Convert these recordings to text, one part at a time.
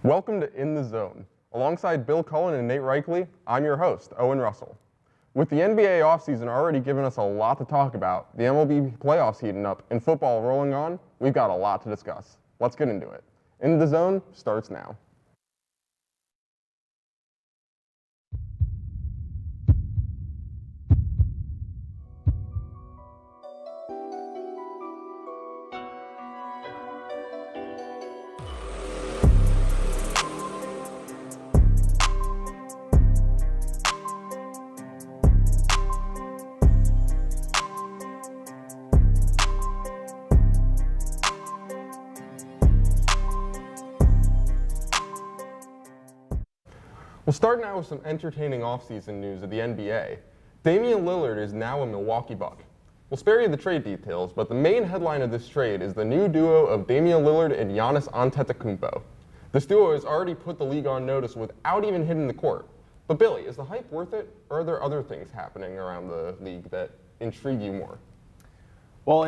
Welcome to In the Zone. Alongside Bill Cullen and Nate Reichley, I'm your host, Owen Russell. With the NBA offseason already giving us a lot to talk about, the MLB playoffs heating up, and football rolling on, we've got a lot to discuss. Let's get into it. In the Zone starts now. We'll start now with some entertaining offseason news of the NBA. Damien Lillard is now a Milwaukee Buck. We'll spare you the trade details, but the main headline of this trade is the new duo of Damian Lillard and Giannis Antetokounmpo. This duo has already put the league on notice without even hitting the court. But Billy, is the hype worth it, or are there other things happening around the league that intrigue you more? Well,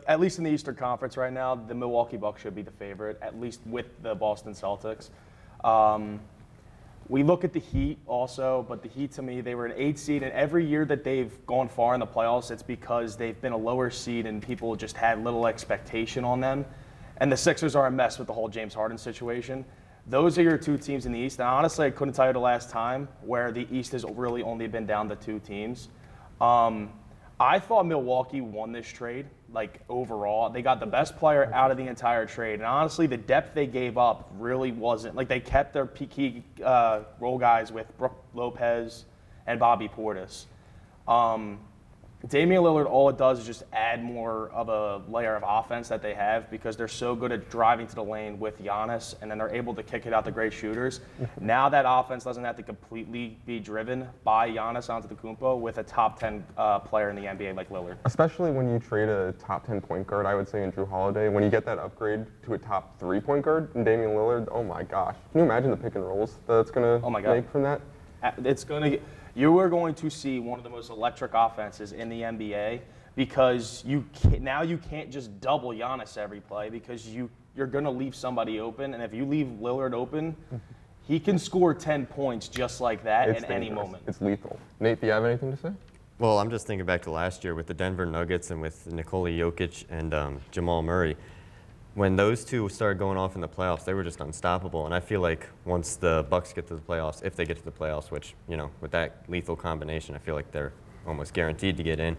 at least in the Eastern Conference right now, the Milwaukee Bucks should be the favorite, at least with the Boston Celtics. We look at the Heat also, but the Heat, to me, they were an 8 seed, and every year that they've gone far in the playoffs, it's because they've been a lower seed and people just had little expectation on them. And the Sixers are a mess with the whole James Harden situation. Those are your two teams in the East. And honestly, I couldn't tell you the last time where the East has really only been down to two teams. I thought Milwaukee won this trade, like overall. They got the best player out of the entire trade. And honestly, the depth they gave up really wasn't, like they kept their key role guys with Brook Lopez and Bobby Portis. Damian Lillard, all it does is just add more of a layer of offense that they have because they're so good at driving to the lane with Giannis, and then they're able to kick it out to great shooters. Now that offense doesn't have to completely be driven by Giannis Antetokounmpo with a top 10 player in the NBA like Lillard. Especially when you trade a top 10 point guard, I would say, in Drew Holiday. When you get that upgrade to a top 3 point guard in Damian Lillard, oh my gosh. Can you imagine the pick and rolls that's going to make from that? It's going to You are going to see one of the most electric offenses in the NBA because now you can't just double Giannis every play because you're going to leave somebody open. And if you leave Lillard open, he can score 10 points just like that at any moment. It's lethal. Nate, do you have anything to say? Well, I'm just thinking back to last year with the Denver Nuggets and with Nikola Jokic and Jamal Murray. When those two started going off in the playoffs, they were just unstoppable. And I feel like once the Bucks get to the playoffs, if they get to the playoffs, which, with that lethal combination, I feel like they're almost guaranteed to get in.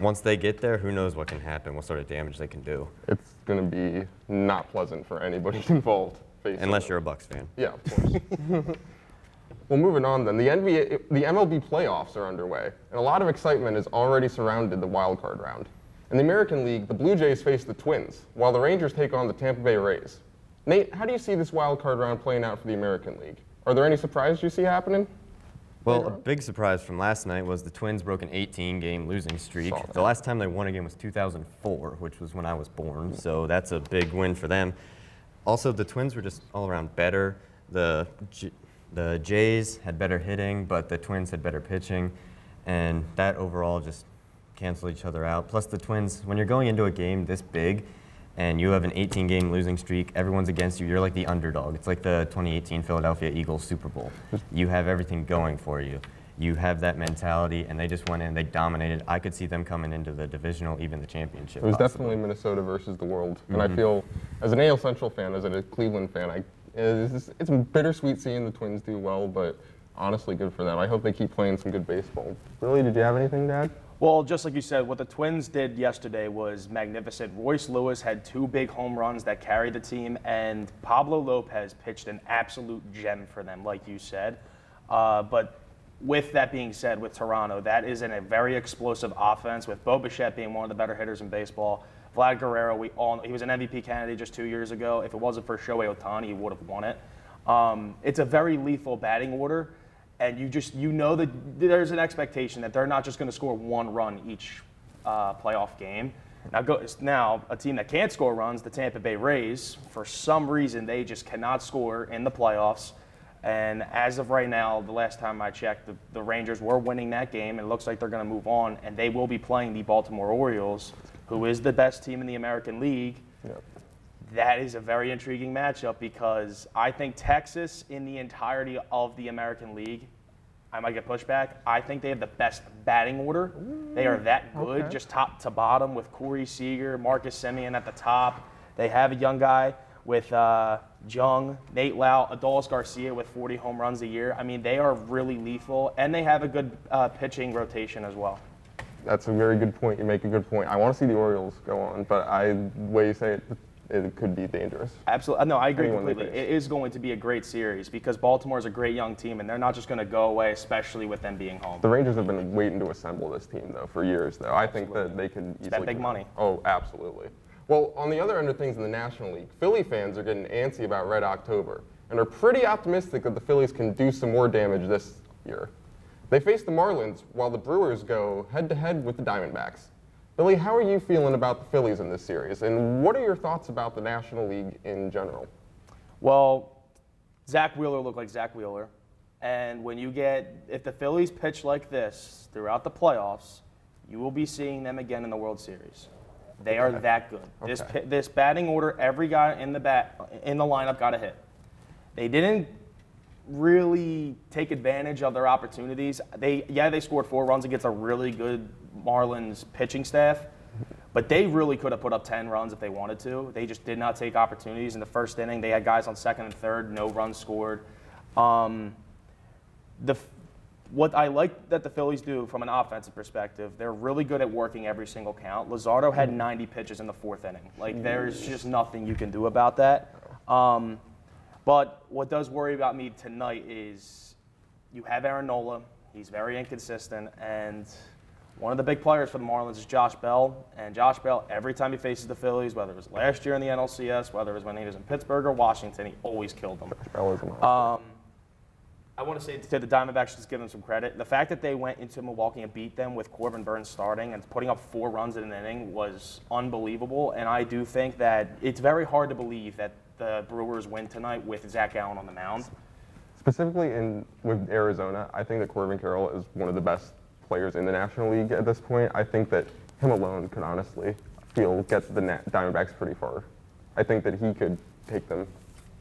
Once they get there, who knows what can happen, what sort of damage they can do. It's going to be not pleasant for anybody involved. Unless you're a Bucks fan. Yeah, of course. Well, moving on then. The MLB playoffs are underway, and a lot of excitement has already surrounded the wild card round. In the American League, the Blue Jays face the Twins, while the Rangers take on the Tampa Bay Rays. Nate, how do you see this wild card round playing out for the American League? Are there any surprises you see happening? Well, a big surprise from last night was the Twins broke an 18-game losing streak. The last time they won a game was 2004, which was when I was born, so that's a big win for them. Also, the Twins were just all around better. The Jays had better hitting, but the Twins had better pitching, and that overall just cancel each other out. Plus the Twins, when you're going into a game this big and you have an 18-game losing streak, everyone's against you, you're like the underdog. It's like the 2018 Philadelphia Eagles Super Bowl. You have everything going for you. You have that mentality, and they just went in, they dominated. I could see them coming into the divisional, even the championship. It was definitely Minnesota versus the world. And I feel, as an AL Central fan, as a Cleveland fan, it's bittersweet seeing the Twins do well, but honestly good for them. I hope they keep playing some good baseball. Really, did you have anything to add? Well, just like you said, what the Twins did yesterday was magnificent. Royce Lewis had 2 big home runs that carried the team, and Pablo Lopez pitched an absolute gem for them, like you said. But with that being said, with Toronto, that is a very explosive offense, with Bo Bichette being one of the better hitters in baseball. Vlad Guerrero, he was an MVP candidate just 2 years ago. If it wasn't for Shohei Ohtani, he would have won it. It's a very lethal batting order. And you know that there's an expectation that they're not just going to score 1 run each playoff game. Now, a team that can't score runs, the Tampa Bay Rays, for some reason, they just cannot score in the playoffs. And as of right now, the last time I checked, the Rangers were winning that game, and it looks like they're going to move on, and they will be playing the Baltimore Orioles, who is the best team in the American League. Yep. That is a very intriguing matchup because I think Texas, in the entirety of the American League, I might get pushback. I think they have the best batting order. They are that good, just top to bottom, with Corey Seager, Marcus Semien at the top. They have a young guy with Jung, Nate Lau, Adolis Garcia with 40 home runs a year. I mean, they are really lethal, and they have a good pitching rotation as well. That's a very good point. You make a good point. I want to see the Orioles go on, but the way you say it could be dangerous. Absolutely. No, I agree Anyone completely. It is going to be a great series because Baltimore is a great young team, and they're not just going to go away, especially with them being home. The Rangers have been waiting to assemble this team, though, for years, though. I think that they could easily. That big money. Oh, absolutely. Well, on the other end of things in the National League, Philly fans are getting antsy about Red October and are pretty optimistic that the Phillies can do some more damage this year. They face the Marlins while the Brewers go head-to-head with the Diamondbacks. Billy, how are you feeling about the Phillies in this series, and what are your thoughts about the National League in general? Well, Zach Wheeler looked like Zach Wheeler, and if the Phillies pitch like this throughout the playoffs, you will be seeing them again in the World Series. They are that good. Okay. This batting order, every guy in the lineup got a hit. They didn't really take advantage of their opportunities. They scored 4 runs against a really good Marlins pitching staff, but they really could have put up 10 runs if they wanted to. They just did not take opportunities in the first inning. They had guys on second and third, no runs scored. What I like that the Phillies do from an offensive perspective, they're really good at working every single count. Luzardo had 90 pitches in the 4th inning. Like, there's just nothing you can do about that. But what does worry about me tonight is you have Aaron Nola. He's very inconsistent. And one of the big players for the Marlins is Josh Bell. And Josh Bell, every time he faces the Phillies, whether it was last year in the NLCS, whether it was when he was in Pittsburgh or Washington, he always killed them. Bell is a monster. I want to say to the Diamondbacks, just give them some credit. The fact that they went into Milwaukee and beat them with Corbin Burns starting and putting up 4 runs in an inning was unbelievable. And I do think that it's very hard to believe that the Brewers win tonight with Zach Allen on the mound. Specifically with Arizona, I think that Corbin Carroll is one of the best players in the National League at this point. I think that him alone could honestly get the Diamondbacks pretty far. I think that he could take them.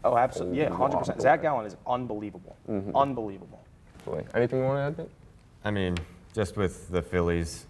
Oh, absolutely. Yeah, 100%. Zach Allen is unbelievable. Mm-hmm. Unbelievable. Absolutely. Anything you want to add, Nate? I mean, just with the Phillies,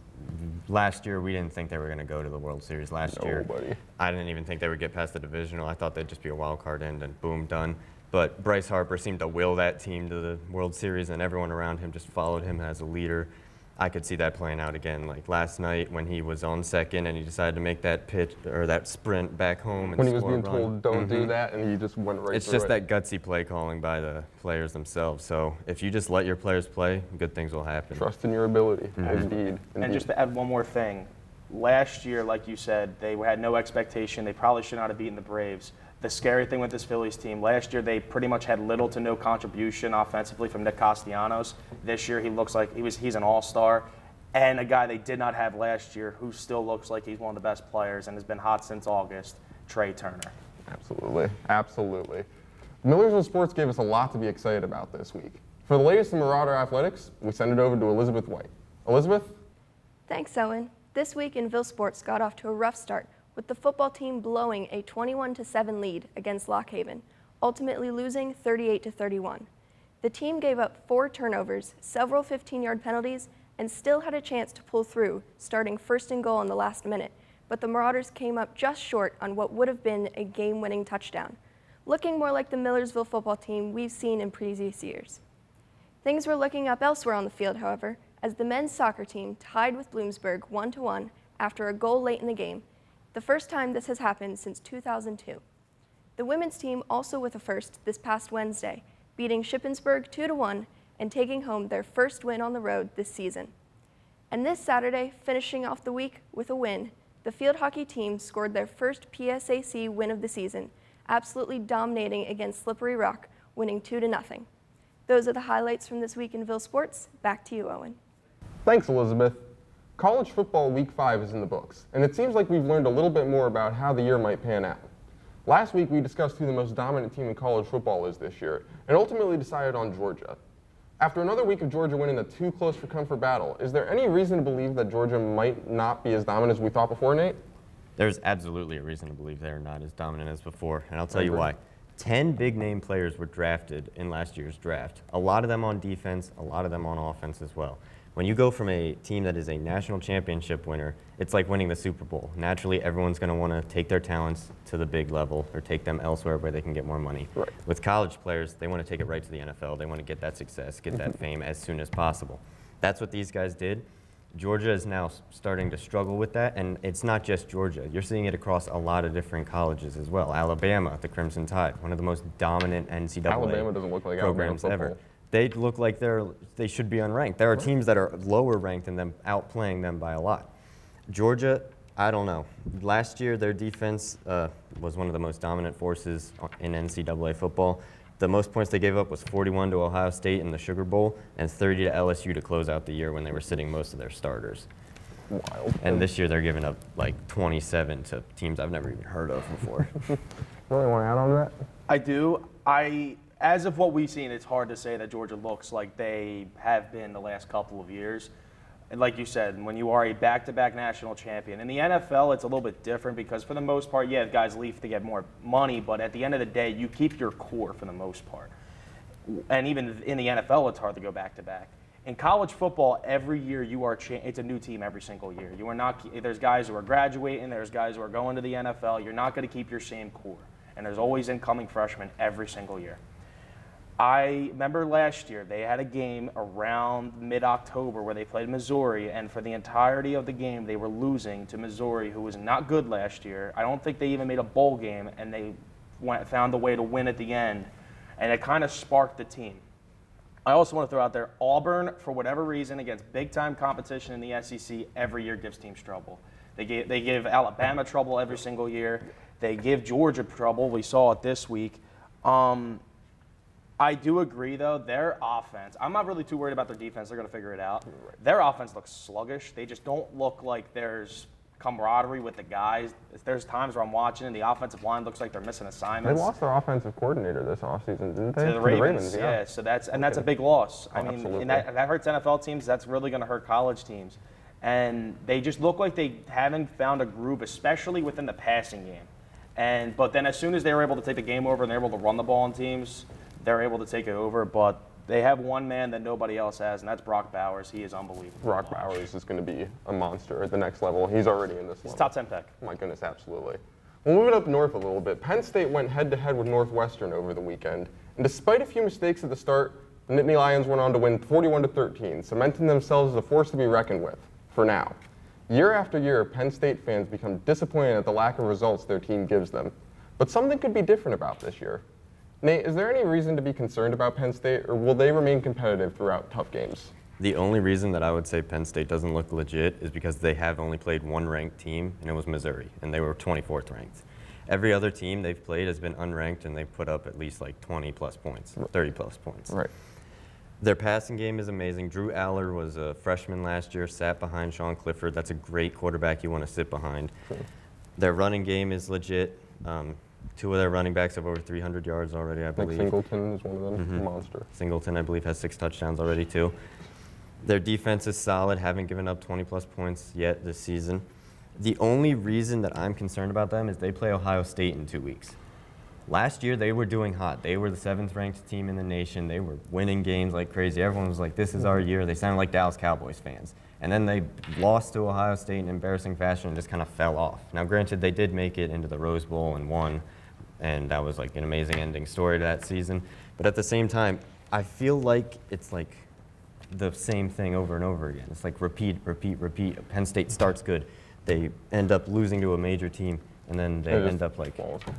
last year we didn't think they were going to go to the World Series last year. Nobody. I didn't even think they would get past the divisional. I thought they'd just be a wild card in and boom, done. But Bryce Harper seemed to will that team to the World Series, and everyone around him just followed him as a leader. I could see that playing out again, like last night when he was on second and he decided to make that pitch or that sprint back home. And When he was score a being run. told, don't do that, and he just went right It's through just it. that gutsy play calling by the players themselves. So if you just let your players play, good things will happen. Trust in your ability. Indeed. And just to add one more thing, last year, like you said, they had no expectation. They probably should not have beaten the Braves. The scary thing with this Phillies team, last year they pretty much had little to no contribution offensively from Nick Castellanos. This year he looks like he's an all-star. And a guy they did not have last year who still looks like he's one of the best players and has been hot since August, Trey Turner. Absolutely. Absolutely. Millersville Sports gave us a lot to be excited about this week. For the latest in Marauder Athletics, we send it over to Elizabeth White. Elizabeth? Thanks, Owen. This week in Ville Sports got off to a rough start, with the football team blowing a 21-7 lead against Lock Haven, ultimately losing 38-31. The team gave up 4 turnovers, several 15-yard penalties, and still had a chance to pull through, starting first and goal in the last minute, but the Marauders came up just short on what would have been a game-winning touchdown, looking more like the Millersville football team we've seen in previous years. Things were looking up elsewhere on the field, however, as the men's soccer team tied with Bloomsburg 1-1 after a goal late in the game, the first time this has happened since 2002. The women's team also with a first this past Wednesday, beating Shippensburg 2-1 and taking home their first win on the road this season. And this Saturday, finishing off the week with a win, the field hockey team scored their first PSAC win of the season, absolutely dominating against Slippery Rock, winning 2-0. Those are the highlights from this week in Ville Sports. Back to you, Owen. Thanks, Elizabeth. College football Week 5 is in the books, and it seems like we've learned a little bit more about how the year might pan out. Last week, we discussed who the most dominant team in college football is this year, and ultimately decided on Georgia. After another week of Georgia winning a too-close-for-comfort battle, is there any reason to believe that Georgia might not be as dominant as we thought before, Nate? There's absolutely a reason to believe they're not as dominant as before, and I'll tell you why. 10 big-name players were drafted in last year's draft. A lot of them on defense, a lot of them on offense as well. When you go from a team that is a national championship winner, it's like winning the Super Bowl. Naturally, everyone's going to want to take their talents to the big level or take them elsewhere where they can get more money. Right. With college players, they want to take it right to the NFL. They want to get that success, get that fame as soon as possible. That's what these guys did. Georgia is now starting to struggle with that, and it's not just Georgia. You're seeing it across a lot of different colleges as well. Alabama, the Crimson Tide, one of the most dominant NCAA Alabama doesn't look like programs Alabama ever. They look like they should be unranked. There are teams that are lower ranked than them, outplaying them by a lot. Georgia, I don't know. Last year, their defense was one of the most dominant forces in NCAA football. The most points they gave up was 41 to Ohio State in the Sugar Bowl and 30 to LSU to close out the year when they were sitting most of their starters. Wild. And this year, they're giving up like 27 to teams I've never even heard of before. Really want to add on to that? I do. As of what we've seen, it's hard to say that Georgia looks like they have been the last couple of years. And like you said, when you are a back-to-back national champion, in the NFL, it's a little bit different because for the most part, yeah, guys leave to get more money, but at the end of the day, you keep your core for the most part. And even in the NFL, it's hard to go back-to-back. In college football, every year it's a new team every single year. You are not. There's guys who are graduating. There's guys who are going to the NFL. You're not going to keep your same core. And there's always incoming freshmen every single year. I remember last year they had a game around mid-October where they played Missouri, and for the entirety of the game they were losing to Missouri, who was not good last year. I don't think they even made a bowl game, and they found a way to win at the end, and it kind of sparked the team. I also want to throw out there, Auburn, for whatever reason, against big-time competition in the SEC, every year gives teams trouble. They give Alabama trouble every single year. They give Georgia trouble. We saw it this week. I do agree, though, their offense, I'm not really too worried about their defense. They're going to figure it out. Their offense looks sluggish. They just don't look like there's camaraderie with the guys. There's times where I'm watching and the offensive line looks like they're missing assignments. They lost their offensive coordinator this offseason, didn't they? To the Ravens, yeah. So that's a big loss. I mean, absolutely. and that hurts NFL teams. That's really going to hurt college teams. And they just look like they haven't found a groove, especially within the passing game. But then as soon as they were able to take the game over and they're able to run the ball on teams, they're able to take it over. But they have one man that nobody else has, and that's Brock Bowers. He is unbelievable. Brock Bowers is going to be a monster at the next level. He's already in this He's level. top 10 pick. My goodness, absolutely. Well, moving up north a little bit, Penn State went head-to-head with Northwestern over the weekend. And despite a few mistakes at the start, the Nittany Lions went on to win 41-13, cementing themselves as a force to be reckoned with, for now. Year after year, Penn State fans become disappointed at the lack of results their team gives them. But something could be different about this year. Nate, is there any reason to be concerned about Penn State, or will they remain competitive throughout tough games? The only reason that I would say Penn State doesn't look legit is because they have only played one ranked team, and it was Missouri, and they were 24th ranked. Every other team they've played has been unranked, and they've put up at least like 20-plus points, 30-plus points. Right. Their passing game is amazing. Drew Aller was a freshman last year, sat behind Sean Clifford. That's a great quarterback you want to sit behind. Sure. Their running game is legit. Two of their running backs have over 300 yards already, I believe. Singleton is one of them, a monster. Singleton, I believe, has 6 touchdowns already, too. Their defense is solid, haven't given up 20-plus points yet this season. The only reason that I'm concerned about them is they play Ohio State in 2 weeks. Last year, they were doing hot. They were the 7th-ranked team in the nation. They were winning games like crazy. Everyone was like, this is our year. They sounded like Dallas Cowboys fans. And then they lost to Ohio State in embarrassing fashion and just kind of fell off. Now, granted, they did make it into the Rose Bowl and won, and that was like an amazing ending story to that season. But at the same time, I feel like it's like the same thing over and over again. It's like repeat, repeat, repeat. Penn State starts good. They end up losing to a major team, and then they end up like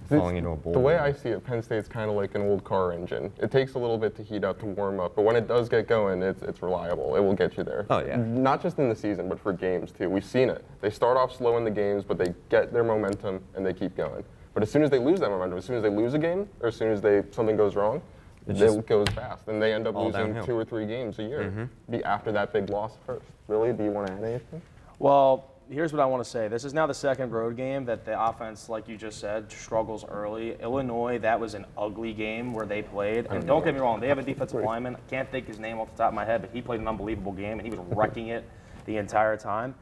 falling into a bowl. The way I see it, Penn State's kind of like an old car engine. It takes a little bit to heat up, to warm up, but when it does get going, it's reliable. It will get you there. Oh, yeah. Not just in the season, but for games, too. We've seen it. They start off slow in the games, but they get their momentum, and they keep going. But as soon as they lose that momentum, as soon as they lose a game, or as soon as something goes wrong, it goes fast. And they end up losing downhill. 2 or 3 games a year. Be after that big loss first. Really? Do you want to add anything? Well, here's what I want to say. This is now the second road game that the offense, like you just said, struggles early. Illinois, that was an ugly game where they played. And don't get me wrong, they have a defensive lineman. I can't think his name off the top of my head, but he played an unbelievable game, and he was wrecking it the entire time.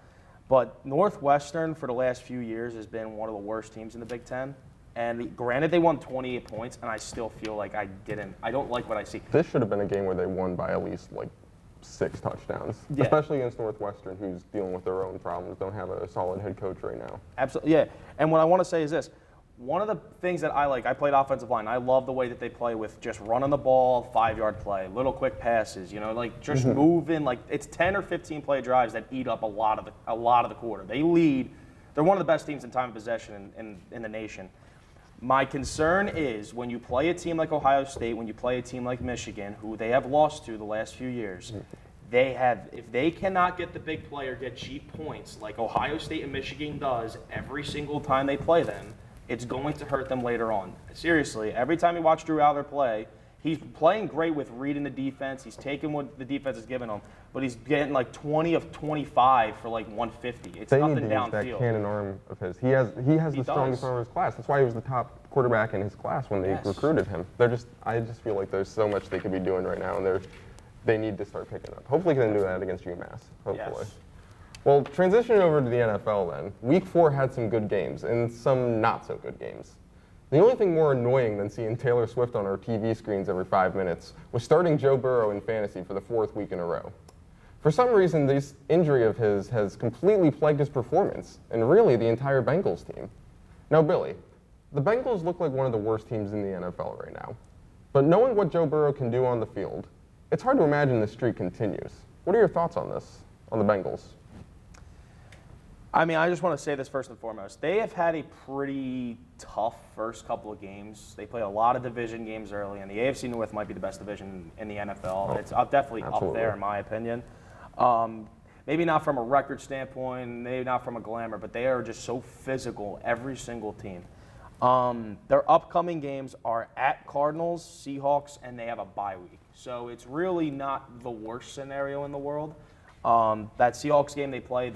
But Northwestern, for the last few years, has been one of the worst teams in the Big Ten. And granted, they won 28 points, and I still feel like I don't like what I see. This should have been a game where they won by at least like 6 touchdowns, especially against Northwestern, who's dealing with their own problems, don't have a solid head coach right now. Absolutely, yeah. And what I want to say is this. One of the things that I like, I played offensive line. I love the way that they play with just running the ball, 5-yard play, little quick passes, like just moving. Like it's 10 or 15 play drives that eat up a lot of the quarter. They lead. They're one of the best teams in time of possession in the nation. My concern is when you play a team like Ohio State, when you play a team like Michigan, who they have lost to the last few years, if they cannot get the big play or get cheap points like Ohio State and Michigan does every single time they play them, it's going to hurt them later on. Seriously, every time you watch Drew Aller play, he's playing great with reading the defense. He's taking what the defense is giving him, but he's getting like 20 of 25 for like 150. It's nothing downfield. They need to use that cannon arm of his. He has the strongest arm of his class. That's why he was the top quarterback in his class when they recruited him. I just feel like there's so much they could be doing right now, and they need to start picking up. Hopefully, they can do that against UMass. Hopefully. Yes. Well, transitioning over to the NFL then, Week 4 had some good games and some not so good games. The only thing more annoying than seeing Taylor Swift on our TV screens every 5 minutes was starting Joe Burrow in fantasy for the 4th week in a row. For some reason, this injury of his has completely plagued his performance, and really the entire Bengals team. Now, Billy, the Bengals look like one of the worst teams in the NFL right now. But knowing what Joe Burrow can do on the field, it's hard to imagine the streak continues. What are your thoughts on this, on the Bengals? I mean, I just want to say this first and foremost. They have had a pretty tough first couple of games. They play a lot of division games early, and the AFC North might be the best division in the NFL. It's definitely up there, in my opinion. Maybe not from a record standpoint, maybe not from a glamour, but they are just so physical, every single team. Their upcoming games are at Cardinals, Seahawks, and they have a bye week. So it's really not the worst scenario in the world. That Seahawks game they play,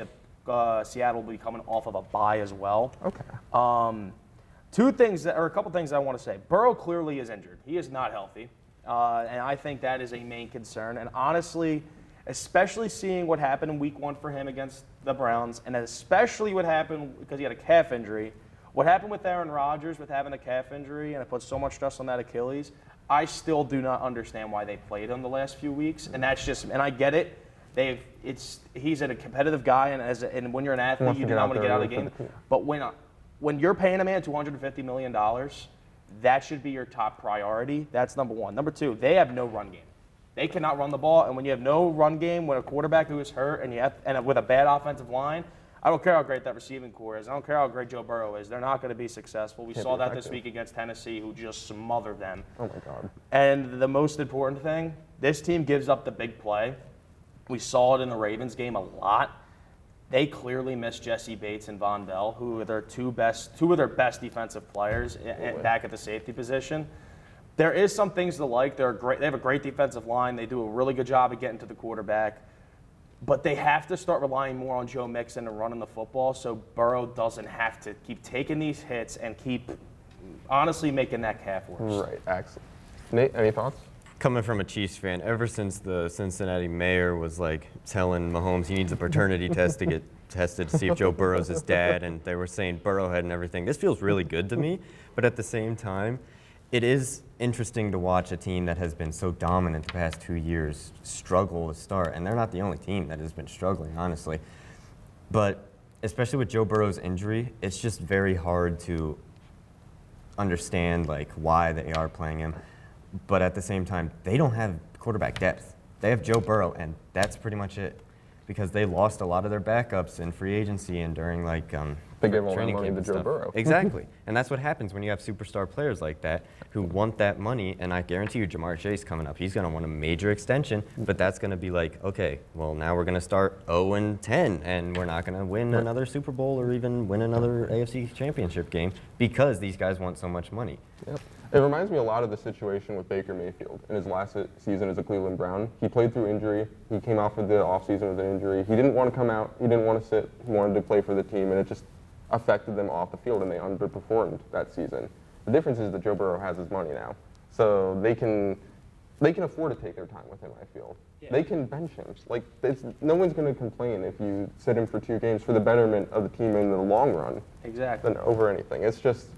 Seattle will be coming off of a bye as well. Okay. A couple things I want to say. Burrow clearly is injured. He is not healthy, and I think that is a main concern. And honestly, especially seeing what happened in Week 1 for him against the Browns, and especially what happened because he had a calf injury. What happened with Aaron Rodgers with having a calf injury, and it put so much stress on that Achilles. I still do not understand why they played him the last few weeks, and I get it. He's a competitive guy, and when you're an athlete, you do not want to get out of the game. But when you're paying a man $250 million, that should be your top priority. That's number one. Number two, they have no run game. They cannot run the ball, and when you have no run game, with a quarterback who is hurt, and with a bad offensive line, I don't care how great that receiving core is. I don't care how great Joe Burrow is. They're not going to be successful. We saw that this week against Tennessee, who just smothered them. Oh my God. And the most important thing, this team gives up the big play. We saw it in the Ravens game a lot. They clearly missed Jesse Bates and Von Bell, who are two of their best defensive players back at the safety position. There is some things to like. They have a great defensive line. They do a really good job of getting to the quarterback. But they have to start relying more on Joe Mixon and running the football so Burrow doesn't have to keep taking these hits and keep honestly making that calf worse. Right, excellent. Nate, any thoughts? Coming from a Chiefs fan, ever since the Cincinnati mayor was like telling Mahomes he needs a paternity test to get tested to see if Joe Burrow's his dad, and they were saying Burrowhead and everything, this feels really good to me. But at the same time, it is interesting to watch a team that has been so dominant the past 2 years struggle to start. And they're not the only team that has been struggling, honestly. But especially with Joe Burrow's injury, it's just very hard to understand like why they are playing him. But at the same time, they don't have quarterback depth. They have Joe Burrow, and that's pretty much it. Because they lost a lot of their backups in free agency and during like they gave all that training money camp to and Joe stuff. Burrow. Exactly. And that's what happens when you have superstar players like that who want that money. And I guarantee you Jamar Chase coming up, he's going to want a major extension. But that's going to be like, okay, well, now we're going to start 0-10, and we're not going to win another Super Bowl or even win another AFC championship game because these guys want so much money. Yep. It reminds me a lot of the situation with Baker Mayfield in his last season as a Cleveland Brown. He played through injury. He came off of the offseason with an injury. He didn't want to come out. He didn't want to sit. He wanted to play for the team, and it just affected them off the field, and they underperformed that season. The difference is that Joe Burrow has his money now, so they can they can afford to take their time with him, I feel. Yeah. They can bench him. Like, no one's going to complain if you sit him for 2 games for the betterment of the team in the long run. Exactly. Than over anything. It's just,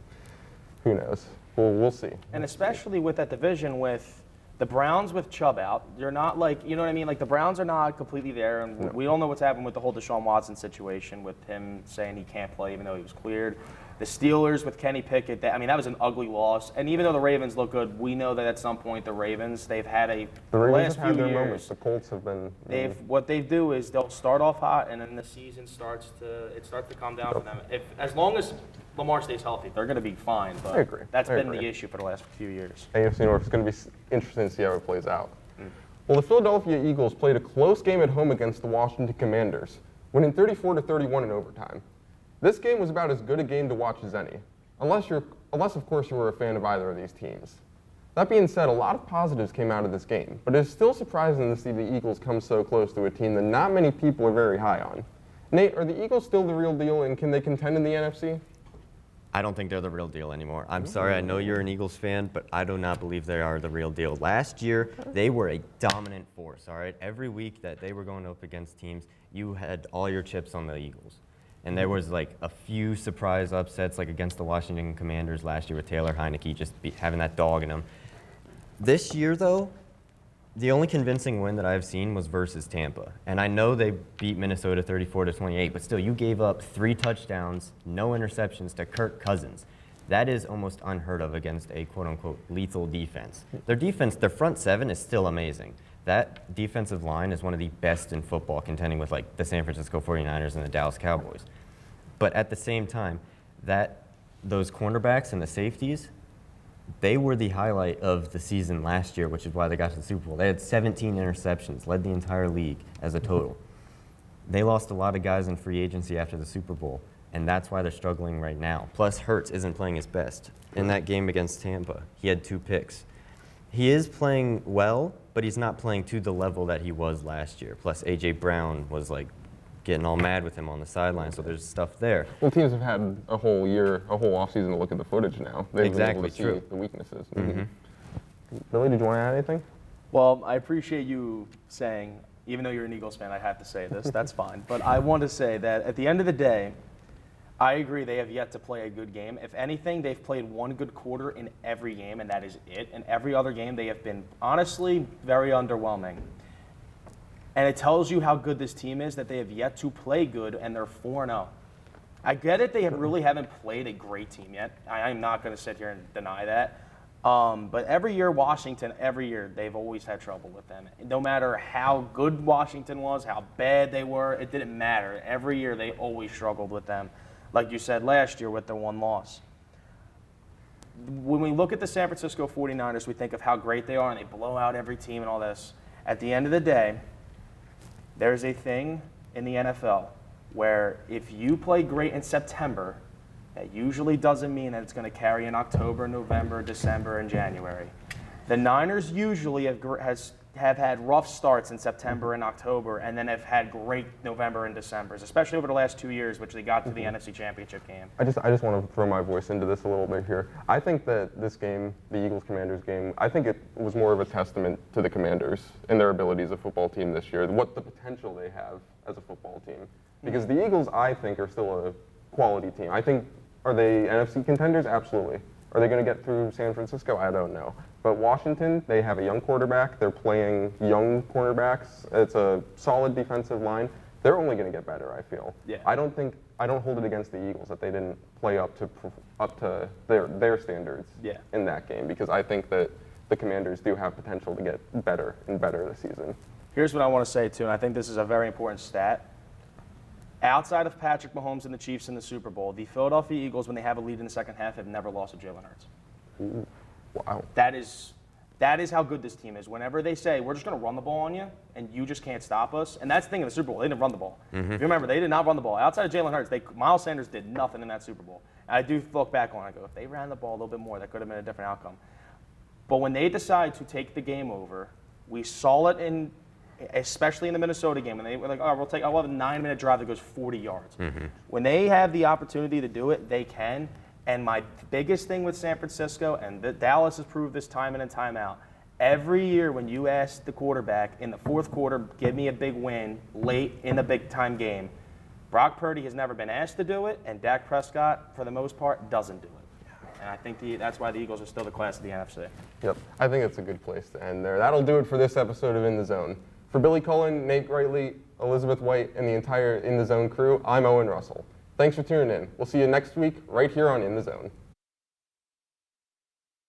who knows? We'll see. And especially with that division with the Browns with Chubb out, you're not like, you know what I mean? Like, the Browns are not completely there, and we all know what's happened with the whole Deshaun Watson situation with him saying he can't play even though he was cleared. The Steelers with Kenny Pickett, that was an ugly loss. And even though the Ravens look good, we know that at some point the Ravens, they've had the Ravens last have had few their years. Moments. The Colts have been. What they do is they'll start off hot, and then the season starts to calm down for them. As long as Lamar stays healthy, they're going to be fine. But I agree. That's been the issue for the last few years. AFC North is going to be interesting to see how it plays out. Well, the Philadelphia Eagles played a close game at home against the Washington Commanders, winning 34-31 in overtime. This game was about as good a game to watch as any, unless of course you were a fan of either of these teams. That being said, a lot of positives came out of this game, but it is still surprising to see the Eagles come so close to a team that not many people are very high on. Nate, are the Eagles still the real deal, and can they contend in the NFC? I don't think they're the real deal anymore. I'm sorry, I know you're an Eagles fan, but I do not believe they are the real deal. Last year, they were a dominant force, all right? Every week that they were going up against teams, you had all your chips on the Eagles. And there was like a few surprise upsets, like against the Washington Commanders last year with Taylor Heineke just having that dog in him. This year, though, the only convincing win that I've seen was versus Tampa. And I know they beat Minnesota 34-28, but still, you gave up 3 touchdowns, no interceptions to Kirk Cousins. That is almost unheard of against a quote-unquote lethal defense. Their defense, their front 7 is still amazing. That defensive line is one of the best in football, contending with like the San Francisco 49ers and the Dallas Cowboys. But at the same time, those cornerbacks and the safeties, they were the highlight of the season last year, which is why they got to the Super Bowl. They had 17 interceptions, led the entire league as a total. They lost a lot of guys in free agency after the Super Bowl, and that's why they're struggling right now. Plus, Hurts isn't playing his best. In that game against Tampa, he had 2 picks. He is playing well, but he's not playing to the level that he was last year. Plus, A.J. Brown was like getting all mad with him on the sideline, so there's stuff there. Well, teams have had a whole offseason to look at the footage now. They've exactly, been able to see the weaknesses. Mm-hmm. Billy, did you want to add anything? Well, I appreciate you saying, even though you're an Eagles fan, I have to say this. That's fine. But I want to say that at the end of the day, I agree they have yet to play a good game. If anything, they've played one good quarter in every game, and that is it. In every other game, they have been, honestly, very underwhelming. And it tells you how good this team is that they have yet to play good, and they're 4-0. I get it, they really haven't played a great team yet. I'm not going to sit here and deny that. But every year, Washington, they've always had trouble with them. No matter how good Washington was, how bad they were, it didn't matter. Every year, they always struggled with them. Like you said last year with their one loss. When we look at the San Francisco 49ers, we think of how great they are and they blow out every team and all this. At the end of the day, there's a thing in the NFL where if you play great in September, that usually doesn't mean that it's going to carry in October, November, December, and January. The Niners usually have had rough starts in September and October, and then have had great November and Decembers, especially over the last 2 years, which they got to the NFC Championship game. I just want to throw my voice into this a little bit here. I think that this game, the Eagles-Commanders game, I think it was more of a testament to the Commanders and their ability as a football team this year, what the potential they have as a football team. Because the Eagles, I think, are still a quality team. I think, are they NFC contenders? Absolutely. Are they going to get through San Francisco? I don't know. But Washington, they have a young quarterback. They're playing young cornerbacks. It's a solid defensive line. They're only going to get better, I feel. Yeah. I don't hold it against the Eagles that they didn't play up to their standards in that game, because I think that the Commanders do have potential to get better and better this season. Here's what I want to say, too, and I think this is a very important stat. Outside of Patrick Mahomes and the Chiefs in the Super Bowl, the Philadelphia Eagles, when they have a lead in the second half, have never lost to Jalen Hurts. Ooh, wow. That is how good this team is. Whenever they say, we're just going to run the ball on you, and you just can't stop us, and that's the thing in the Super Bowl, they didn't run the ball. If you remember, they did not run the ball. Outside of Jalen Hurts, Miles Sanders did nothing in that Super Bowl. And I do look back on it and go, if they ran the ball a little bit more, that could have been a different outcome. But when they decide to take the game over, we saw it especially in the Minnesota game, and they were like, we'll have a 9-minute drive that goes 40 yards. When they have the opportunity to do it, they can. And my biggest thing with San Francisco, and Dallas has proved this time in and time out, Every year when you ask the quarterback in the fourth quarter, give me a big win late in the big-time game, Brock Purdy has never been asked to do it, and Dak Prescott, for the most part, doesn't do it. And I think that's why the Eagles are still the class of the NFC. Yep, I think it's a good place to end there. That'll do it for this episode of In the Zone. For Billy Cullen, Nate Reichley, Elizabeth White, and the entire In the Zone crew, I'm Owen Russell. Thanks for tuning in. We'll see you next week right here on In the Zone.